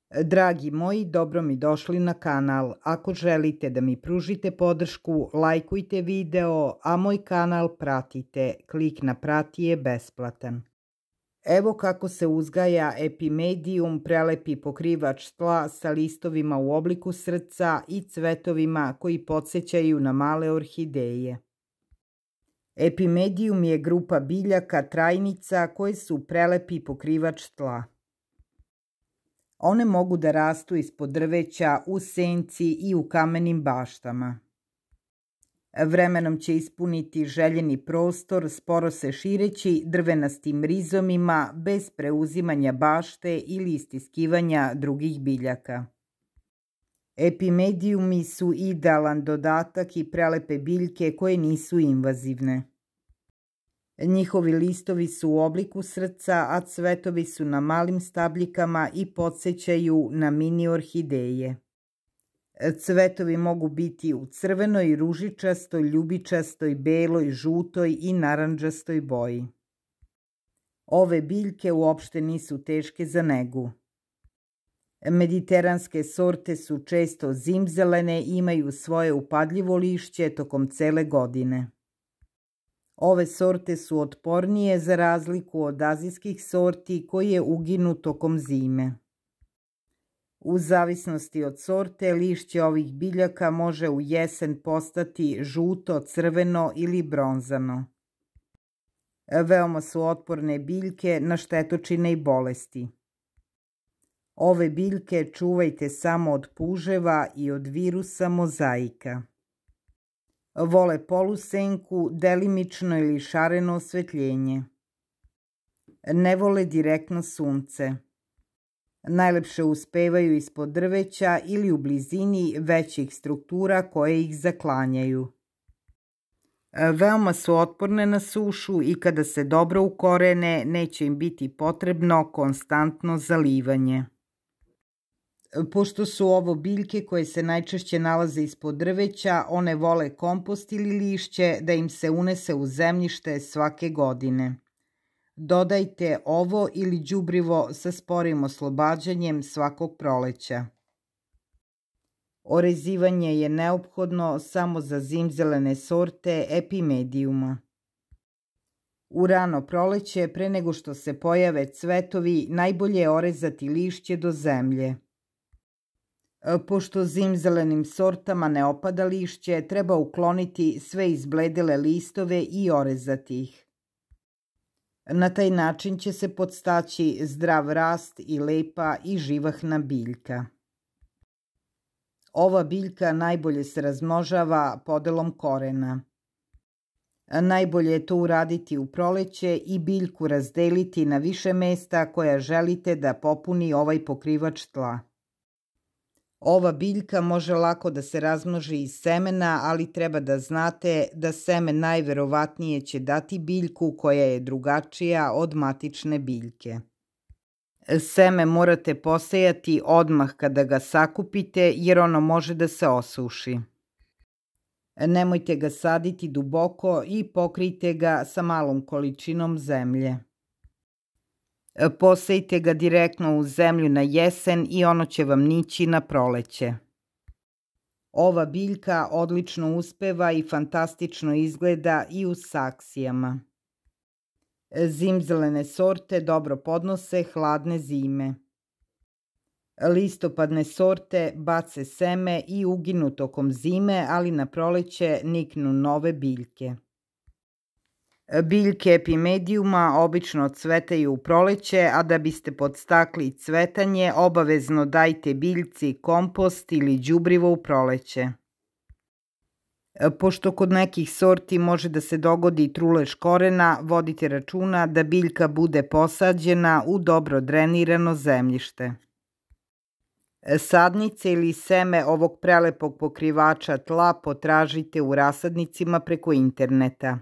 Dragi moji, dobro mi došli na kanal. Ako želite da mi pružite podršku, lajkujte video, a moj kanal pratite. Klik na prati je besplatan. Evo kako se uzgaja epimedium, prelepi pokrivač tla sa listovima u obliku srca i cvetovima koji podsećaju na male orhideje. Epimedium je grupa biljaka trajnica koje su prelepi pokrivač tla. One mogu da rastu ispod drveća, u senci i u kamenim baštama. Vremenom će ispuniti željeni prostor, sporo se šireći drvenastim rizomima bez preuzimanja bašte ili istiskivanja drugih biljaka. Epimedijumi su idealan dodatak i prelepe biljke koje nisu invazivne. Njihovi listovi su u obliku srca, a cvetovi su na malim stabljikama i podsećaju na mini orhideje. Cvetovi mogu biti u crvenoj, ružičastoj, ljubičastoj, beloj, žutoj i narandžastoj boji. Ove biljke uopšte nisu teške za negu. Mediteranske sorte su često zimzelene i imaju svoje upadljivo lišće tokom cele godine. Ove sorte su otpornije za razliku od azijskih sorti koje uginu tokom zime. U zavisnosti od sorte, lišće ovih biljaka može u jesen postati žuto, crveno ili bronzano. Veoma su otporne biljke na štetočine i bolesti. Ove biljke čuvajte samo od puževa i od virusa mozaika. Vole polusenku, delimično ili šareno osvetljenje. Ne vole direktno sunce. Najlepše uspevaju ispod drveća ili u blizini većih struktura koje ih zaklanjaju. Veoma su otporne na sušu i kada se dobro ukorene, neće im biti potrebno konstantno zalivanje. Pošto su ovo biljke koje se najčešće nalaze ispod drveća, one vole kompost ili lišće da im se unese u zemljište svake godine. Dodajte ovo ili đubrivo sa sporim oslobađanjem svakog proleća. Orezivanje je neophodno samo za zimzelene sorte epimedijuma. U rano proleće, pre nego što se pojave cvetovi, najbolje je orezati lišće do zemlje. Pošto zimzelenim sortama ne opada lišće, treba ukloniti sve izbledele listove i orezati ih. Na taj način će se podstaći zdrav rast i lepa i živahna biljka. Ova biljka najbolje se razmnožava podelom korena. Najbolje je to uraditi u proleće i biljku razdeliti na više mesta koja želite da popuni ovaj pokrivač tla. Ova biljka može lako da se razmnoži iz semena, ali treba da znate da seme najverovatnije će dati biljku koja je drugačija od matične biljke. Seme morate posejati odmah kada ga sakupite jer ono može da se osuši. Nemojte ga saditi duboko i pokrijte ga sa malom količinom zemlje. Posejte ga direktno u zemlju na jesen i ono će vam nići na proleće. Ova biljka odlično uspeva i fantastično izgleda i u saksijama. Zimzelene sorte dobro podnose hladne zime. Listopadne sorte bace seme i uginu tokom zime, ali na proleće niknu nove biljke. Biljke epimedijuma obično cvetaju u proleće, a da biste podstakli cvetanje, obavezno dajte biljci kompost ili đubrivo u proleće. Pošto kod nekih sorti može da se dogodi trulež korena, vodite računa da biljka bude posađena u dobro drenirano zemljište. Sadnice ili seme ovog prelepog pokrivača tla potražite u rasadnicima preko interneta.